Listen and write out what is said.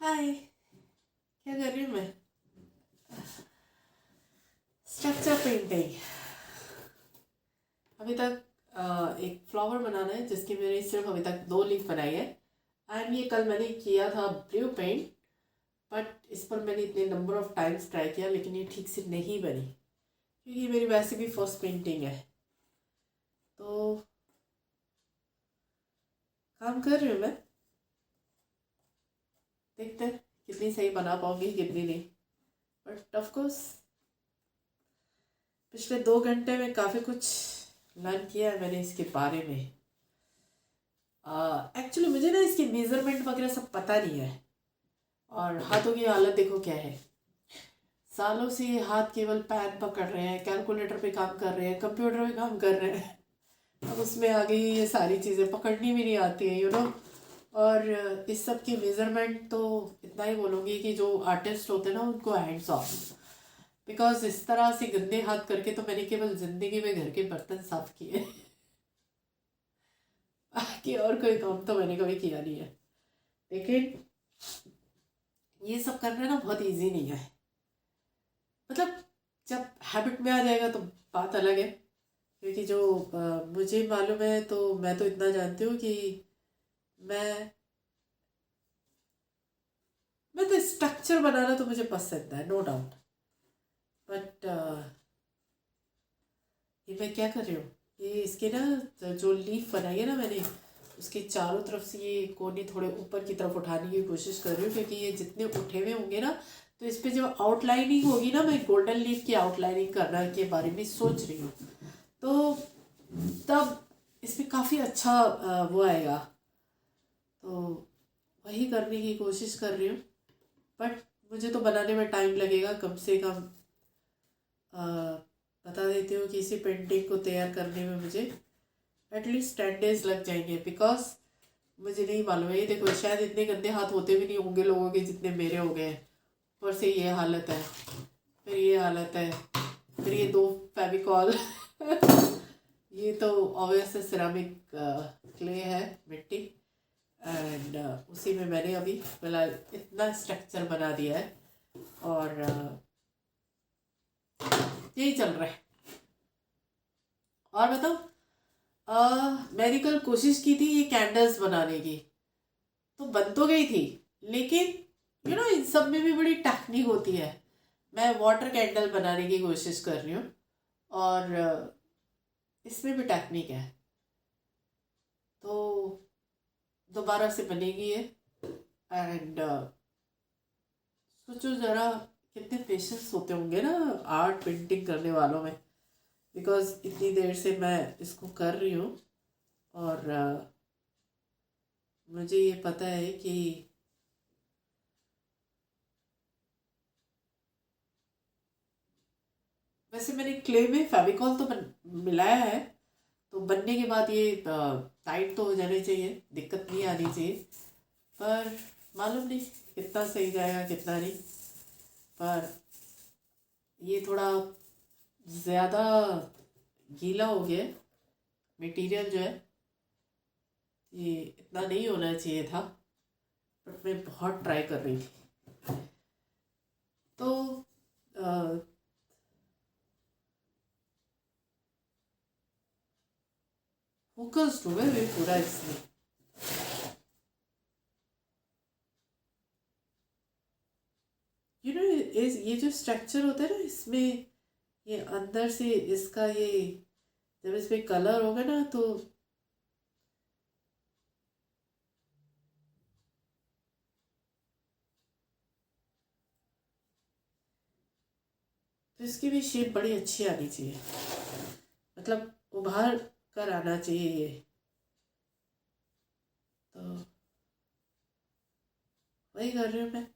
हाय। क्या कर रही हूँ मैं? Structure painting. अभी तक एक फ्लावर बनाना है जिसकी मैंने सिर्फ अभी तक 2 लीफ बनाई है। एंड ये कल मैंने किया था ब्लू पेंट। बट इस पर मैंने इतने नंबर ऑफ टाइम्स ट्राई किया लेकिन ये ठीक से नहीं बनी क्योंकि ये मेरी वैसे भी फर्स्ट पेंटिंग है। तो काम कर रही हूँ मैं। देखते हैं कितनी सही बना पाऊंगी कितनी नहीं। बट ऑफ कोर्स पिछले 2 घंटे में काफ़ी कुछ लर्न किया है मैंने इसके बारे में। एक्चुअली मुझे ना इसकी मेजरमेंट वगैरह सब पता नहीं है। और हाथों की हालत देखो क्या है। सालों से ये हाथ केवल पेन पकड़ रहे हैं, कैलकुलेटर पे काम कर रहे हैं, कंप्यूटर पे काम कर रहे हैं। अब उसमें आगे ये सारी चीज़ें पकड़नी भी नहीं आती है और इस सब की मेजरमेंट तो इतना ही बोलूँगी कि जो आर्टिस्ट होते हैं ना उनको हैंड्स ऑफ। बिकॉज इस तरह से गंदे हाथ करके तो मैंने केवल जिंदगी में घर के बर्तन साफ किए। कि और कोई काम तो मैंने कभी किया नहीं है। लेकिन ये सब करना ना बहुत इजी नहीं है। मतलब जब हैबिट में आ जाएगा तो बात अलग है। क्योंकि जो मुझे मालूम है तो मैं तो इतना जानती हूँ कि मैं मैं तो स्ट्रक्चर बनाना तो मुझे पसंद है, नो डाउट। बट ये मैं क्या कर रही हूँ, ये इसके ना जो लीफ बनाई है ना मैंने, उसके चारों तरफ से ये कोने थोड़े ऊपर की तरफ उठाने की कोशिश कर रही हूँ क्योंकि ये जितने उठे हुए होंगे ना तो इस पे जब आउटलाइनिंग होगी ना, मैं गोल्डन लीफ की आउटलाइनिंग करने के बारे में सोच रही हूँ। तो तब इसमें काफ़ी अच्छा वो आएगा। तो वही करने की कोशिश कर रही हूँ। बट मुझे तो बनाने में टाइम लगेगा कम से कम। अ, बता देती हूँ कि इसी पेंटिंग को तैयार करने में मुझे एटलीस्ट 10 डेज लग जाएंगे। बिकॉज मुझे नहीं मालूम है, ये देखो शायद इतने गंदे हाथ होते भी नहीं होंगे लोगों के जितने मेरे हो गए हैं। ऊपर से ये हालत है, फिर ये हालत है, फिर ये 2 फेविकॉल। ये तो ऑब्वियस सिरामिक क्ले है, मिट्टी। एंड उसी में मैंने अभी फिलहाल इतना स्ट्रक्चर बना दिया है। और यही चल रहा है। और बताओ, मैंने कल कोशिश की थी ये कैंडल्स बनाने की, तो बन तो गई थी लेकिन इन सब में भी बड़ी टेक्निक होती है। मैं वाटर कैंडल बनाने की कोशिश कर रही हूँ और इसमें भी टेक्निक है। तो दोबारा से बनेगी ये। एंड सोचो ज़रा कितने पेशेंस होते होंगे ना आर्ट पेंटिंग करने वालों में। बिकॉज इतनी देर से मैं इसको कर रही हूँ और मुझे ये पता है कि वैसे मैंने क्ले में फेविकॉल तो मिलाया है। तो बनने के बाद ये टाइट तो हो जाने चाहिए, दिक्कत नहीं आनी चाहिए। पर मालूम नहीं कितना सही जाएगा कितना नहीं। पर ये थोड़ा ज़्यादा गीला हो गया है, मटेरियल जो है ये इतना नहीं होना चाहिए था। बट मैं बहुत ट्राई कर रही थी। तो फोकस्ड हूँ मैं पूरा इसमें। ये जो स्ट्रक्चर होता है ना इसमें, ये अंदर से इसका ये जब इस पे कलर होगा ना तो इसकी भी शेप बड़ी अच्छी आनी चाहिए। मतलब उभार कर आना चाहिए ये। तो वही कर रही हूँ मैं।